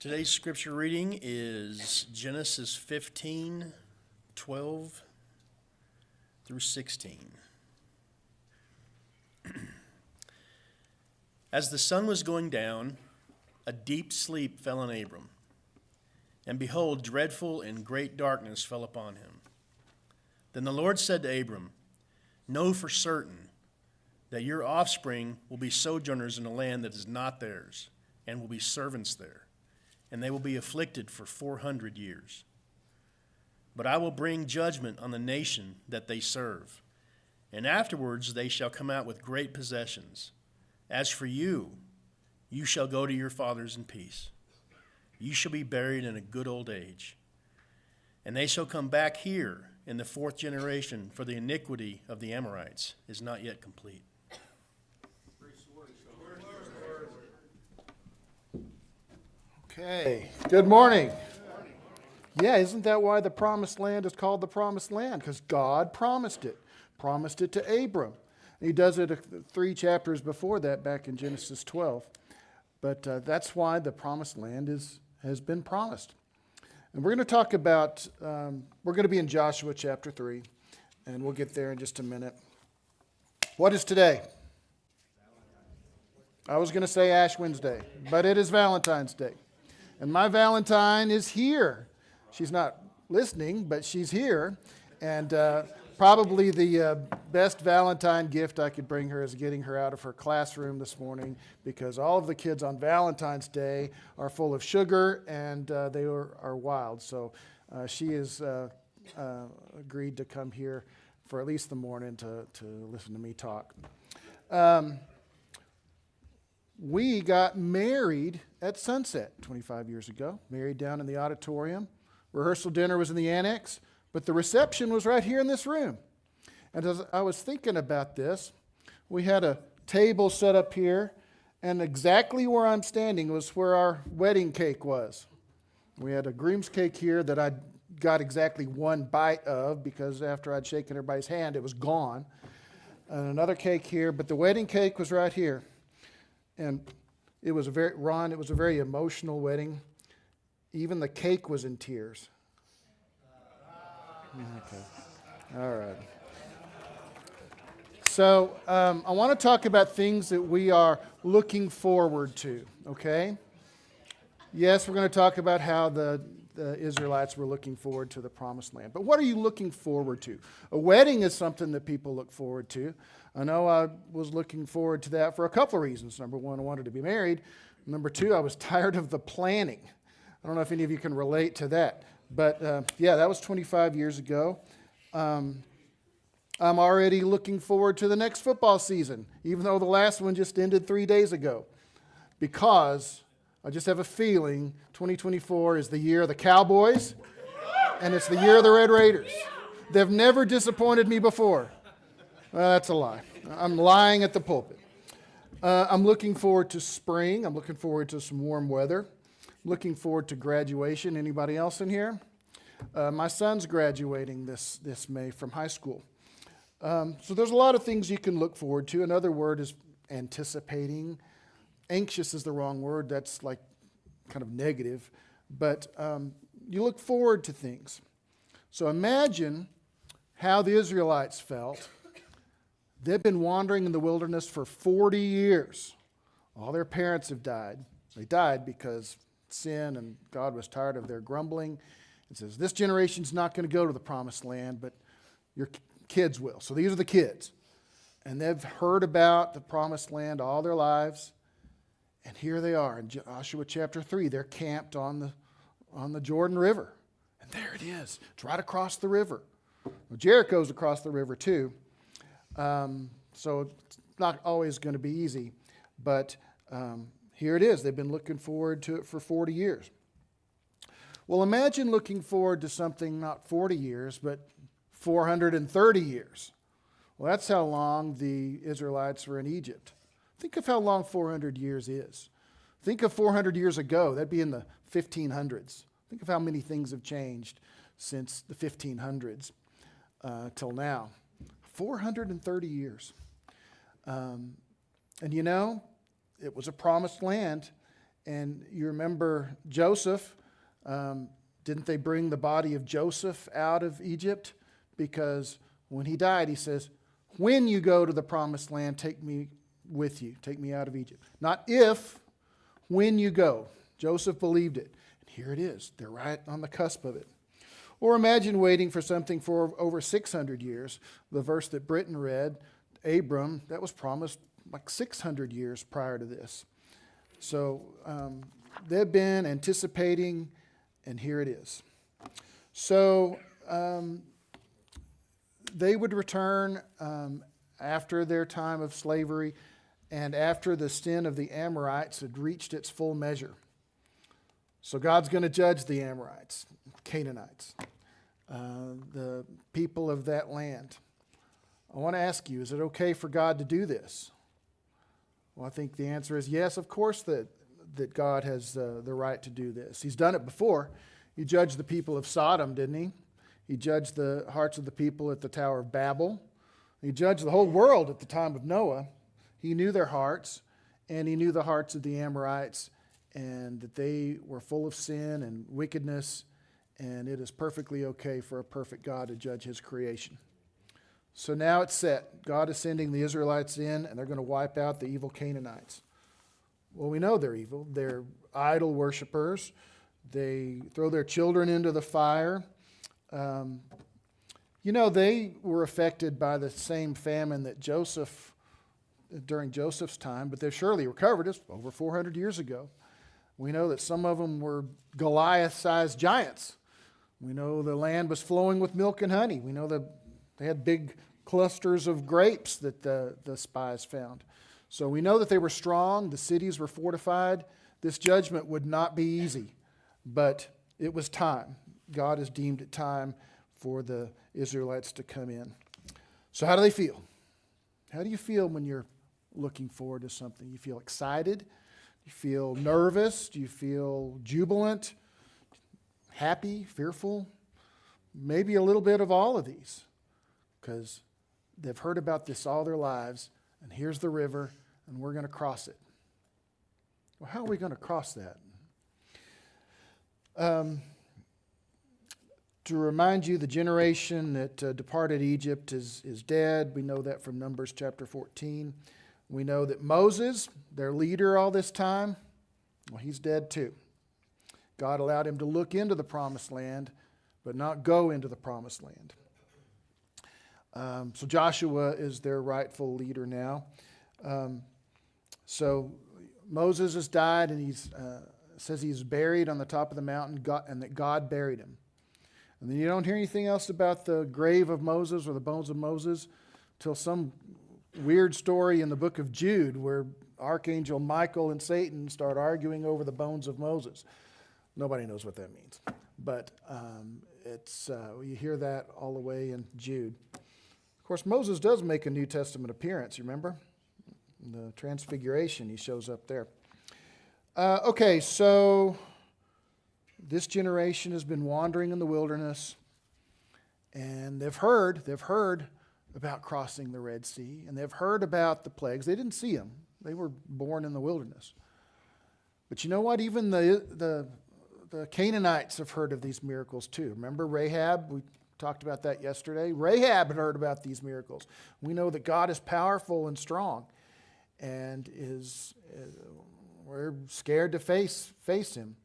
Today's scripture reading is Genesis 15:12 through 16. As the sun was going down, a deep sleep fell on Abram, and behold, dreadful and great darkness fell upon him. Then the Lord said to Abram, "Know for certain that your offspring will be sojourners in a land that is not theirs, and will be servants there. And they will be afflicted for 400 years. But I will bring judgment on the nation that they serve, and afterwards they shall come out with great possessions. As for you, you shall go to your fathers in peace. You shall be buried in a good old age. And they shall come back here in the fourth generation, for the iniquity of the Amorites is not yet complete." Okay, good morning. Yeah, isn't that why the promised land is called the promised land? Because God promised it to Abram. And he does it 3 chapters before that, back in Genesis 12. But that's why the promised land has been promised. And we're going to talk about, we're going to be in Joshua chapter 3, and we'll get there in just a minute. What is today? I was going to say Ash Wednesday, but it is Valentine's Day. And my Valentine is here. She's not listening, but she's here. And probably the best Valentine gift I could bring her is getting her out of her classroom this morning, because all of the kids on Valentine's Day are full of sugar and they are wild. So she has agreed to come here for at least the morning to listen to me talk. We got married at sunset 25 years ago, married down in the auditorium. Rehearsal dinner was in the annex, but the reception was right here in this room. And as I was thinking about this, we had a table set up here, and exactly where I'm standing was where our wedding cake was. We had a groom's cake here that I got exactly one bite of, because after I'd shaken everybody's hand, it was gone. And another cake here, but the wedding cake was right here. And it was a very emotional wedding. Even the cake was in tears. Okay. All right. So I want to talk about things that we are looking forward to, okay? Yes, we're going to talk about how the Israelites were looking forward to the promised land. But what are you looking forward to? A wedding is something that people look forward to. I know I was looking forward to that for a couple of reasons. Number one, I wanted to be married. Number two, I was tired of the planning. I don't know if any of you can relate to that. But yeah, that was 25 years ago. I'm already looking forward to the next football season, even though the last one just ended 3 days ago. Because I just have a feeling 2024 is the year of the Cowboys, and it's the year of the Red Raiders. They've never disappointed me before. Well, that's a lie. I'm lying at the pulpit. I'm looking forward to spring. I'm looking forward to some warm weather. Looking forward to graduation. Anybody else in here? My son's graduating this May from high school. So there's a lot of things you can look forward to. Another word is anticipating. Anxious is the wrong word. That's like kind of negative. But you look forward to things. So imagine how the Israelites felt. They've been wandering in the wilderness for 40 years. All their parents have died. They died because sin, and God was tired of their grumbling. It says, this generation's not going to go to the promised land, but your kids will. So these are the kids. And they've heard about the promised land all their lives. And here they are in Joshua chapter 3. They're camped on the Jordan River. And there it is. It's right across the river. Well, Jericho's across the river too. So it's not always going to be easy. But here it is. They've been looking forward to it for 40 years. Well, imagine looking forward to something not 40 years, but 430 years. Well, that's how long the Israelites were in Egypt. Think of how long 400 years is. Think of 400 years ago. That'd be in the 1500s. Think of how many things have changed since the 1500s till now. 430 years. And you know, it was a promised land. And you remember Joseph, didn't they bring the body of Joseph out of Egypt? Because when he died, he says, when you go to the promised land, take me with you. Take me out of Egypt. Not if, when you go. Joseph believed it. And here it is. They're right on the cusp of it. Or imagine waiting for something for over 600 years. The verse that Britton read, Abram, that was promised like 600 years prior to this. So they've been anticipating, and here it is. So they would return after their time of slavery and after the sin of the Amorites had reached its full measure. So God's going to judge the Amorites, Canaanites, the people of that land. I want to ask you, is it okay for God to do this? Well, I think the answer is yes, of course that God has the right to do this. He's done it before. He judged the people of Sodom, didn't he? He judged the hearts of the people at the Tower of Babel. He judged the whole world at the time of Noah. He knew their hearts, and he knew the hearts of the Amorites, and that they were full of sin and wickedness, and it is perfectly okay for a perfect God to judge his creation. So now it's set. God is sending the Israelites in, and they're going to wipe out the evil Canaanites. Well, we know they're evil. They're idol worshipers. They throw their children into the fire. They were affected by the same famine that during Joseph's time, but they've surely recovered. It's over 400 years ago. We know that some of them were Goliath-sized giants. We know the land was flowing with milk and honey. We know that they had big clusters of grapes that the spies found. So we know that they were strong. The cities were fortified. This judgment would not be easy, but it was time. God has deemed it time for the Israelites to come in. So how do they feel? How do you feel when you're looking forward to something? You feel excited? You feel nervous? Do you feel jubilant? Happy? Fearful? Maybe a little bit of all of these, because they've heard about this all their lives, and here's the river, and we're going to cross it. Well, how are we going to cross that? To remind you, the generation that departed Egypt is dead. We know that from Numbers chapter 14. We know that Moses, their leader all this time, well, he's dead too. God allowed him to look into the promised land, but not go into the promised land. So Joshua is their rightful leader now. So Moses has died, and he says he's buried on the top of the mountain, and that God buried him. And then you don't hear anything else about the grave of Moses or the bones of Moses till some weird story in the book of Jude where Archangel Michael and Satan start arguing over the bones of Moses. Nobody knows what that means. But you hear that all the way in Jude. Of course, Moses does make a New Testament appearance, you remember? In the Transfiguration, he shows up there. So this generation has been wandering in the wilderness, and they've heard about crossing the Red Sea, and they've heard about the plagues. They didn't see them. They were born in the wilderness. But you know what? Even the Canaanites have heard of these miracles too. Remember Rahab? We talked about that yesterday. Rahab had heard about these miracles. We know that God is powerful and strong, and we're scared to face him.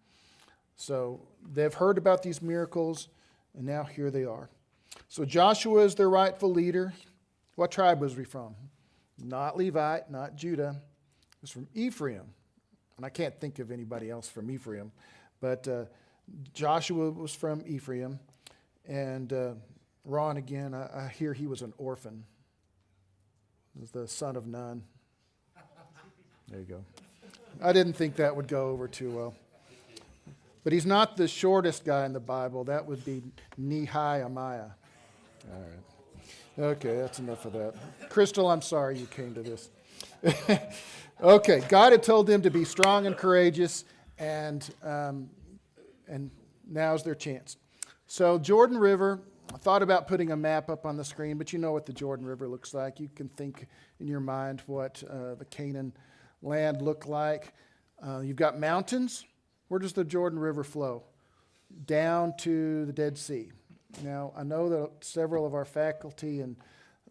So they've heard about these miracles, and now here they are. So Joshua is their rightful leader. What tribe was he from? Not Levite, not Judah. He was from Ephraim. And I can't think of anybody else from Ephraim. But Joshua was from Ephraim. And Ron, again, I hear he was an orphan. He was the son of none. There you go. I didn't think that would go over too well. But he's not the shortest guy in the Bible. That would be Nehemiah. All right. Okay, that's enough of that. Crystal, I'm sorry you came to this. Okay, God had told them to be strong and courageous, and now's their chance. So Jordan River, I thought about putting a map up on the screen, but you know what the Jordan River looks like. You can think in your mind what the Canaan land looked like. You've got mountains. Where does the Jordan River flow? Down to the Dead Sea. Now, I know that several of our faculty and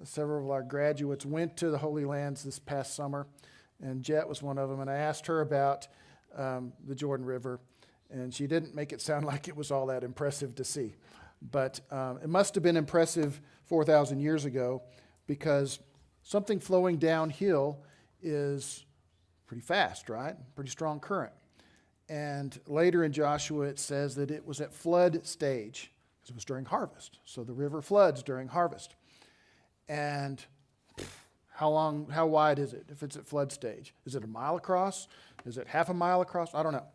several of our graduates went to the Holy Lands this past summer, and Jet was one of them, and I asked her about the Jordan River, and she didn't make it sound like it was all that impressive to see. But it must have been impressive 4,000 years ago, because something flowing downhill is pretty fast, right? Pretty strong current. And later in Joshua, it says that it was at flood stage, because it was during harvest. So the river floods during harvest. And how wide is it if it's at flood stage? Is it a mile across? Is it half a mile across? I don't know.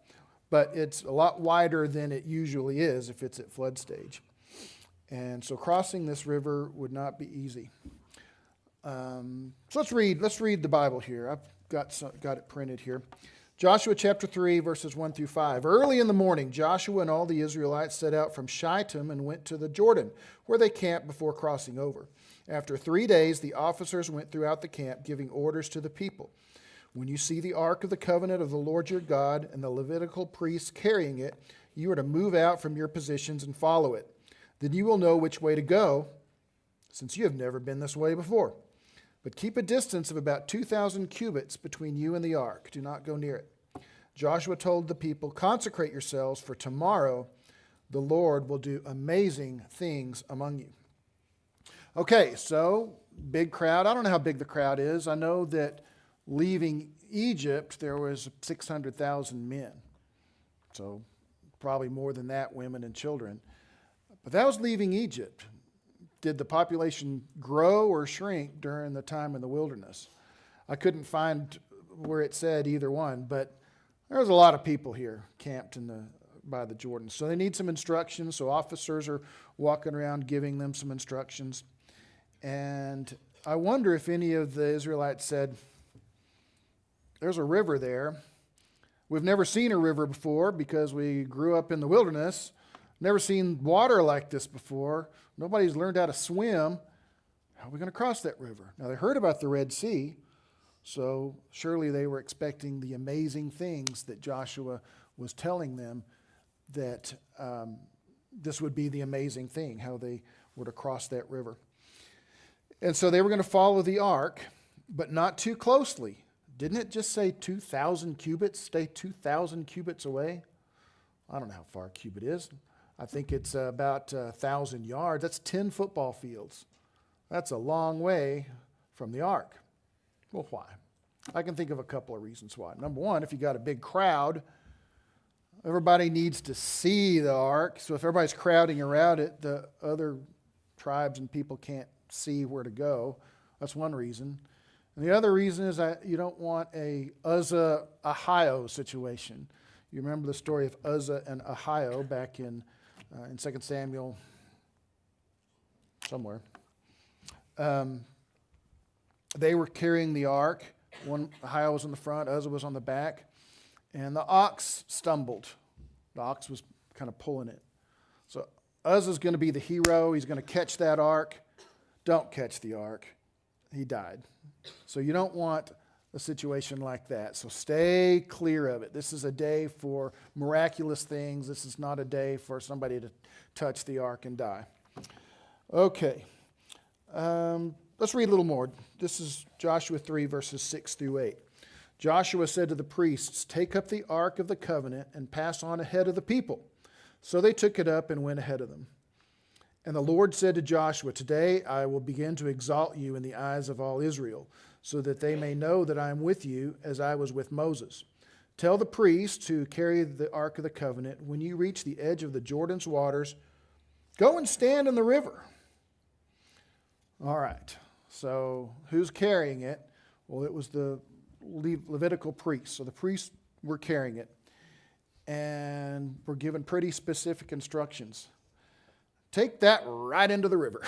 But it's a lot wider than it usually is if it's at flood stage. And so crossing this river would not be easy. So let's read the Bible here. I've got it printed here. Joshua chapter 3, verses 1 through 5. Early in the morning, Joshua and all the Israelites set out from Shittim and went to the Jordan, where they camped before crossing over. After 3 days, the officers went throughout the camp, giving orders to the people. When you see the ark of the covenant of the Lord your God and the Levitical priests carrying it, you are to move out from your positions and follow it. Then you will know which way to go, since you have never been this way before. But keep a distance of about 2,000 cubits between you and the ark. Do not go near it. Joshua told the people, consecrate yourselves, for tomorrow the Lord will do amazing things among you. Okay, so big crowd. I don't know how big the crowd is. I know that leaving Egypt, there was 600,000 men. So probably more than that, women and children. But that was leaving Egypt. Did the population grow or shrink during the time in the wilderness? I couldn't find where it said either one, but there was a lot of people here camped by the Jordan. So they need some instructions. So officers are walking around giving them some instructions. And I wonder if any of the Israelites said, there's a river there. We've never seen a river before because we grew up in the wilderness. Never seen water like this before. Nobody's learned how to swim. How are we going to cross that river? Now, they heard about the Red Sea, so surely they were expecting the amazing things that Joshua was telling them, that this would be the amazing thing, how they were to cross that river. And so they were going to follow the ark, but not too closely. Didn't it just say 2,000 cubits? Stay 2,000 cubits away? I don't know how far a cubit is. I think it's about 1,000 yards. That's 10 football fields. That's a long way from the ark. Well, why? I can think of a couple of reasons why. Number one, if you got a big crowd, everybody needs to see the ark. So if everybody's crowding around it, the other tribes and people can't see where to go. That's one reason. And the other reason is that you don't want a Uzzah, Ahio situation. You remember the story of Uzzah and Ahio back in 2 Samuel somewhere. They were carrying the ark. Ahio was in the front, Uzzah was on the back, and the ox stumbled. The ox was kind of pulling it. So Uzzah's going to be the hero. He's going to catch that ark. Don't catch the ark. He died. So you don't want a situation like that. So stay clear of it. This is a day for miraculous things. This is not a day for somebody to touch the ark and die. Okay. Let's read a little more. This is Joshua 3, verses 6 through 8. Joshua said to the priests, take up the ark of the covenant and pass on ahead of the people. So they took it up and went ahead of them. And the Lord said to Joshua, today I will begin to exalt you in the eyes of all Israel, so that they may know that I am with you as I was with Moses. Tell the priests who carry the ark of the covenant, when you reach the edge of the Jordan's waters, go and stand in the river. All right, so who's carrying it? Well, it was the Levitical priests. So the priests were carrying it and were given pretty specific instructions. Take that right into the river.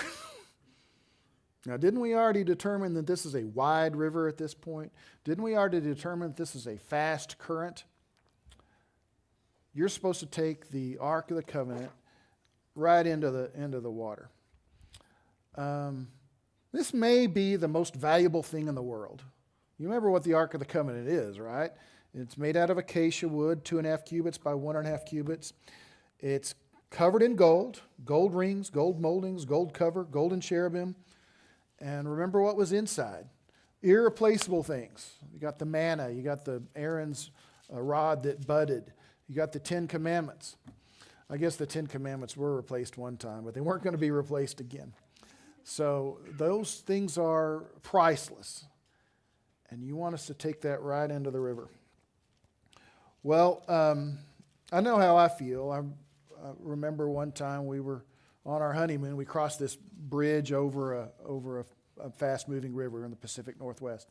Now, didn't we already determine that this is a wide river at this point? Didn't we already determine that this is a fast current? You're supposed to take the Ark of the Covenant right into the water. This may be the most valuable thing in the world. You remember what the Ark of the Covenant is, right? It's made out of acacia wood, 2.5 cubits by 1.5 cubits. It's covered in gold, gold rings, gold moldings, gold cover, golden cherubim. And remember what was inside. Irreplaceable things. You got the manna, you got the Aaron's rod that budded, you got the 10 Commandments. I guess the 10 Commandments were replaced one time, but they weren't going to be replaced again. So those things are priceless. And you want us to take that right into the river. Well, I know how I feel. I remember one time we were on our honeymoon. We crossed this bridge over a fast-moving river in the Pacific Northwest.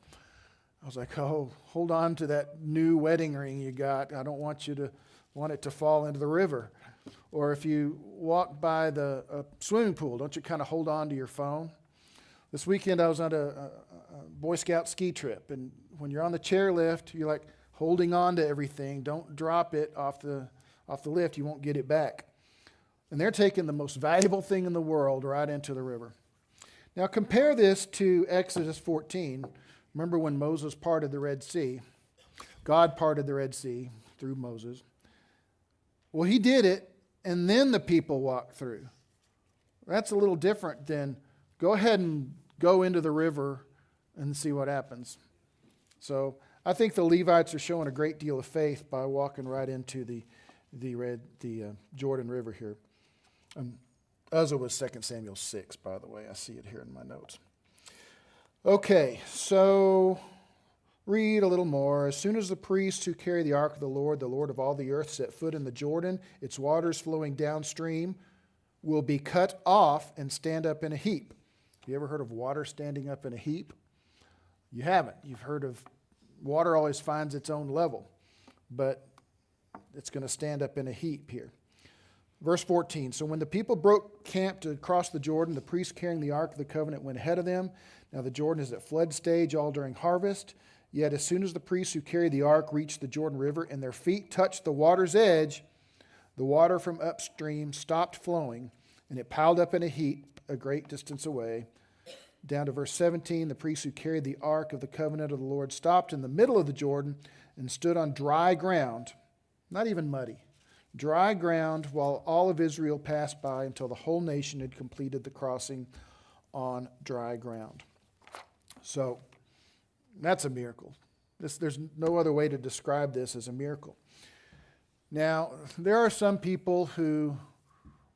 I was like, oh, hold on to that new wedding ring you got. I don't want it to fall into the river. Or if you walk by the swimming pool, don't you kind of hold on to your phone? This weekend I was on a Boy Scout ski trip, and when you're on the chairlift, you're like holding on to everything. Don't drop it off the lift. You won't get it back. And they're taking the most valuable thing in the world right into the river. Now compare this to Exodus 14. Remember when Moses parted the Red Sea? God parted the Red Sea through Moses. Well, he did it, and then the people walked through. That's a little different than go ahead and go into the river and see what happens. So I think the Levites are showing a great deal of faith by walking right into the Jordan River here. Uzzah was 2 Samuel 6, by the way. I see it here in my notes. Okay, so read a little more. As soon as the priests who carry the ark of the Lord of all the earth, set foot in the Jordan, its waters flowing downstream will be cut off and stand up in a heap. Have you ever heard of water standing up in a heap? You haven't. You've heard of water always finds its own level, but it's going to stand up in a heap here. Verse 14, so when the people broke camp to cross the Jordan, the priests carrying the Ark of the Covenant went ahead of them. Now the Jordan is at flood stage all during harvest. Yet as soon as the priests who carried the Ark reached the Jordan River and their feet touched the water's edge, the water from upstream stopped flowing, and it piled up in a heap a great distance away. Down to verse 17, the priests who carried the Ark of the Covenant of the Lord stopped in the middle of the Jordan and stood on dry ground, not even muddy. Dry ground while all of Israel passed by until the whole nation had completed the crossing on dry ground. So that's a miracle. There's no other way to describe this as a miracle. Now, there are some people who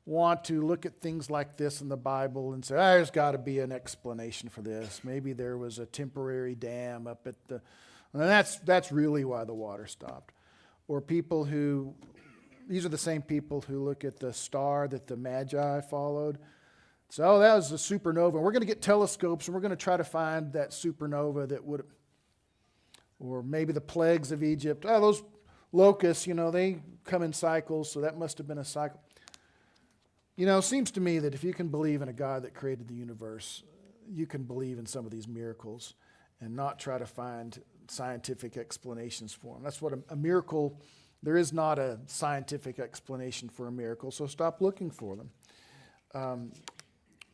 want to look at things like this in the Bible and say, there's got to be an explanation for this. Maybe there was a temporary dam up at the... And that's really why the water stopped. Or people who... These are the same people who look at the star that the Magi followed. So, that was a supernova. We're going to get telescopes and we're going to try to find that supernova that would... Or maybe the plagues of Egypt. Those locusts, they come in cycles, so that must have been a cycle. It seems to me that if you can believe in a God that created the universe, you can believe in some of these miracles and not try to find scientific explanations for them. That's what a miracle... There is not a scientific explanation for a miracle, so stop looking for them.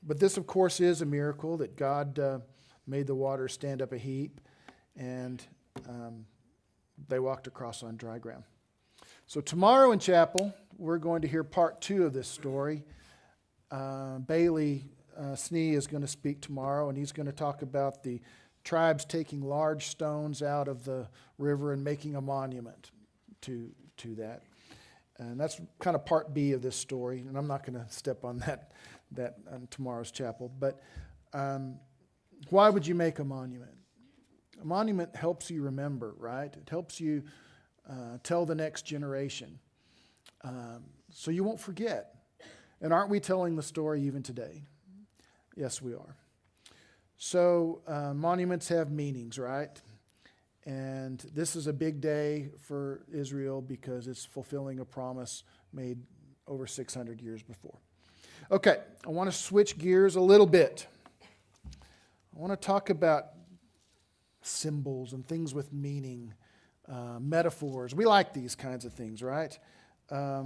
But this, of course, is a miracle that God made the water stand up a heap, and they walked across on dry ground. So tomorrow in chapel, we're going to hear part 2 of this story. Bailey Snee is going to speak tomorrow, and he's going to talk about the tribes taking large stones out of the river and making a monument to that. And that's kind of part B of this story, and I'm not going to step on that on tomorrow's chapel. But why would you make a monument? A monument helps you remember, right? It helps you tell the next generation so you won't forget. And aren't we telling the story even today? Yes, we are. So monuments have meanings, right? And this is a big day for Israel because it's fulfilling a promise made over 600 years before. Okay, I want to switch gears a little bit. I want to talk about symbols and things with meaning, metaphors. We like these kinds of things, right? A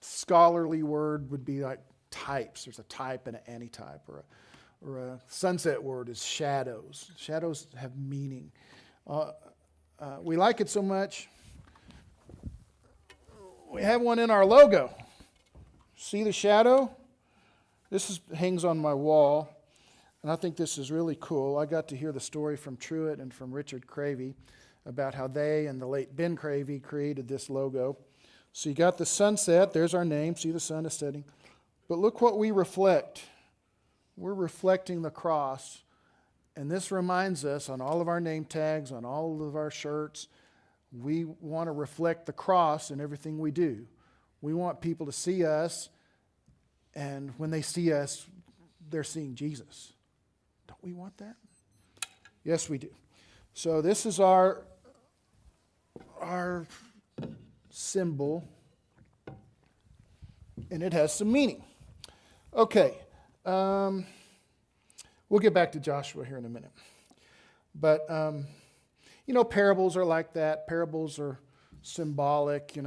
scholarly word would be like types. There's a type and an antitype, or a sunset word is shadows. Shadows have meaning. we like it so much, we have one in our logo. See the shadow? This hangs on my wall, and I think this is really cool. I got to hear the story from Truett and from Richard Cravey about how they and the late Ben Cravey created this logo. So you got the sunset. There's our name. See, the sun is setting. But look what we reflect. We're reflecting the cross. And this reminds us on all of our name tags, on all of our shirts, we want to reflect the cross in everything we do. We want people to see us, and when they see us, they're seeing Jesus. Don't we want that? Yes, we do. So this is our symbol, and it has some meaning. Okay. We'll get back to Joshua here in a minute. But, parables are like that. Parables are symbolic.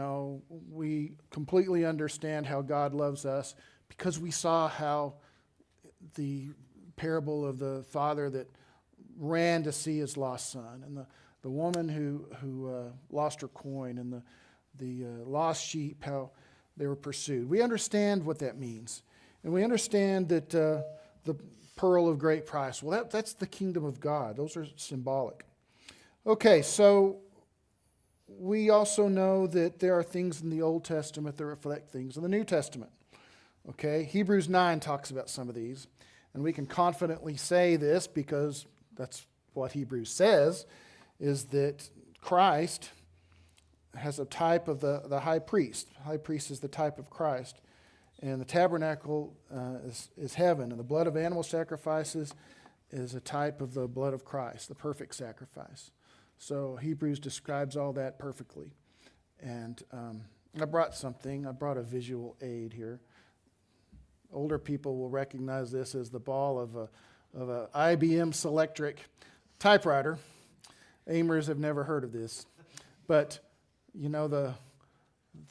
We completely understand how God loves us because we saw how the parable of the father that ran to see his lost son, and the woman who lost her coin, and the lost sheep, how they were pursued. We understand what that means. And we understand that the pearl of great price. Well, that's the kingdom of God. Those are symbolic. Okay, so we also know that there are things in the Old Testament that reflect things in the New Testament. Okay, Hebrews 9 talks about some of these, and we can confidently say this because that's what Hebrews says, is that Christ has a type of the high priest. The high priest is the type of Christ. And the tabernacle is heaven, and the blood of animal sacrifices is a type of the blood of Christ, the perfect sacrifice. So Hebrews describes all that perfectly. And I brought something. I brought a visual aid here. Older people will recognize this as the ball of a IBM Selectric typewriter. Amers have never heard of this. But, the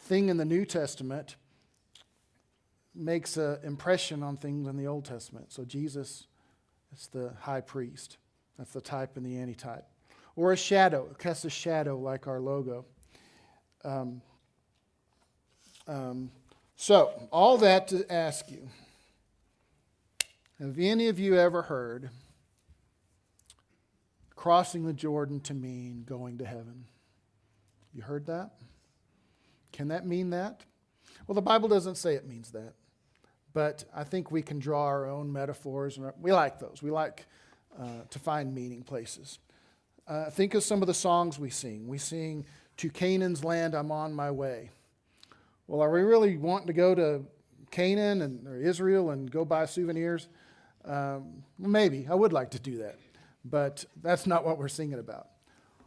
thing in the New Testament makes an impression on things in the Old Testament. So Jesus is the high priest. That's the type and the antitype. Or a shadow. It casts a shadow like our logo. So, all that to ask you, have any of you ever heard crossing the Jordan to mean going to heaven? You heard that? Can that mean that? Well, the Bible doesn't say it means that. But I think we can draw our own metaphors. And we like those. We like to find meaning places. Think of some of the songs we sing. We sing, "To Canaan's land I'm on my way." Well, are we really wanting to go to Canaan or Israel and go buy souvenirs? Maybe. I would like to do that. But that's not what we're singing about.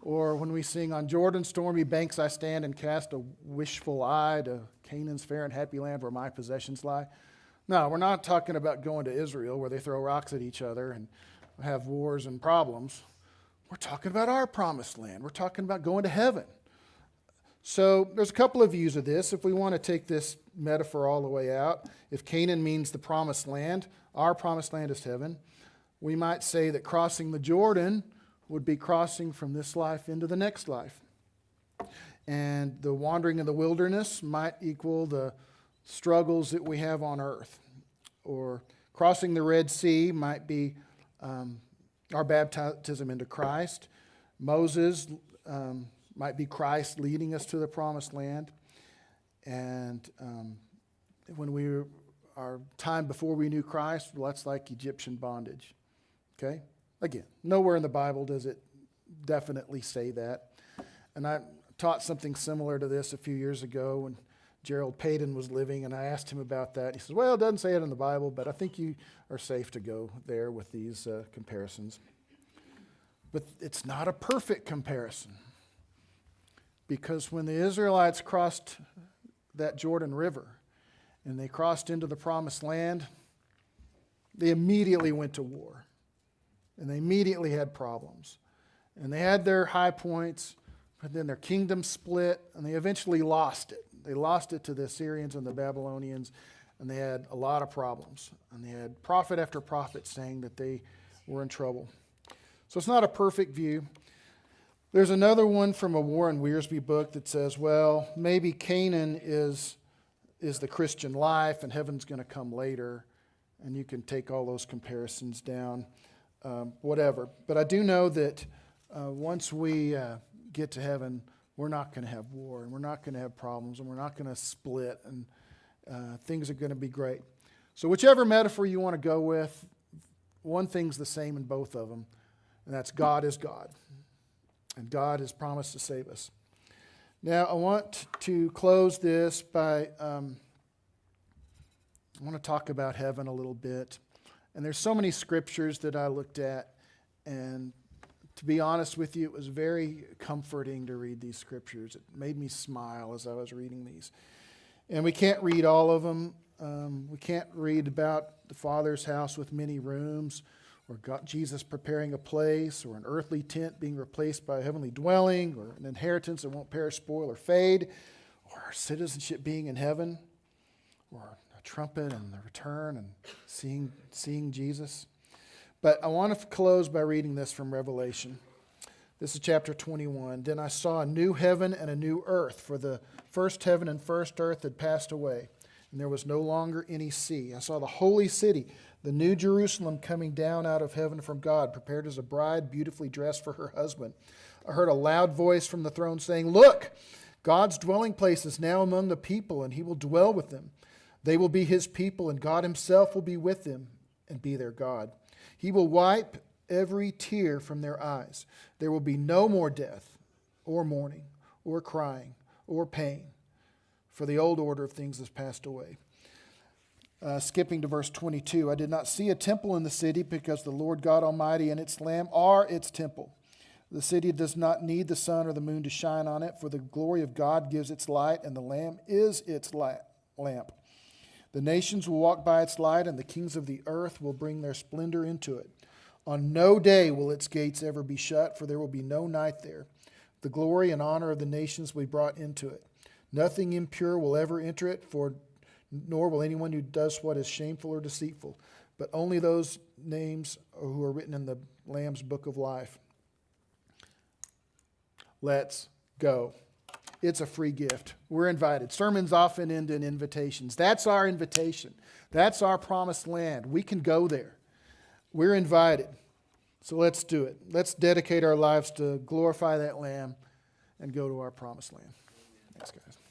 Or when we sing, "On Jordan's stormy banks I stand and cast a wishful eye to Canaan's fair and happy land where my possessions lie." No, we're not talking about going to Israel where they throw rocks at each other and have wars and problems. We're talking about our promised land. We're talking about going to heaven. So there's a couple of views of this. If we want to take this metaphor all the way out, if Canaan means the promised land, our promised land is heaven, we might say that crossing the Jordan would be crossing from this life into the next life. And the wandering in the wilderness might equal the struggles that we have on earth. Or crossing the Red Sea might be our baptism into Christ. Moses might be Christ leading us to the promised land. And when our time before we knew Christ, well, that's like Egyptian bondage. Okay? Again, nowhere in the Bible does it definitely say that. And I taught something similar to this a few years ago when Gerald Payton was living, and I asked him about that. He says, "Well, it doesn't say it in the Bible, but I think you are safe to go there with these comparisons." But it's not a perfect comparison. Because when the Israelites crossed that Jordan River and they crossed into the promised land, they immediately went to war. And they immediately had problems. And they had their high points, but then their kingdom split, and they eventually lost it. They lost it to the Assyrians and the Babylonians, and they had a lot of problems. And they had prophet after prophet saying that they were in trouble. So it's not a perfect view. There's another one from a Warren Wiersbe book that says, well, maybe Canaan is the Christian life and heaven's going to come later. And you can take all those comparisons down, whatever. But I do know that once we get to heaven, we're not going to have war, and we're not going to have problems, and we're not going to split, and things are going to be great. So whichever metaphor you want to go with, one thing's the same in both of them, and that's God is God. And God has promised to save us. Now, I want to close this by, I want to talk about heaven a little bit. And there's so many scriptures that I looked at, and to be honest with you, it was very comforting to read these scriptures. It made me smile as I was reading these. And we can't read all of them. We can't read about the Father's house with many rooms, or God, Jesus preparing a place, or an earthly tent being replaced by a heavenly dwelling, or an inheritance that won't perish, spoil, or fade, or our citizenship being in heaven, or a trumpet and the return and seeing Jesus. But I want to close by reading this from Revelation. This is chapter 21. Then I saw a new heaven and a new earth, for the first heaven and first earth had passed away, and there was no longer any sea. I saw the holy city, the new Jerusalem, coming down out of heaven from God, prepared as a bride beautifully dressed for her husband. I heard a loud voice from the throne saying, "Look, God's dwelling place is now among the people, and he will dwell with them. They will be his people, and God himself will be with them and be their God. He will wipe every tear from their eyes. There will be no more death, or mourning, or crying, or pain, for the old order of things has passed away." Skipping to verse 22, I did not see a temple in the city, because the Lord God Almighty and its Lamb are its temple. The city does not need the sun or the moon to shine on it, for the glory of God gives its light, and the Lamb is its lamp. The nations will walk by its light, and the kings of the earth will bring their splendor into it. On no day will its gates ever be shut, for there will be no night there. The glory and honor of the nations will be brought into it. Nothing impure will ever enter it, nor will anyone who does what is shameful or deceitful, but only those names who are written in the Lamb's book of life. Let's go. It's a free gift. We're invited. Sermons often end in invitations. That's our invitation. That's our promised land. We can go there. We're invited. So let's do it. Let's dedicate our lives to glorify that Lamb and go to our promised land. Thanks, guys.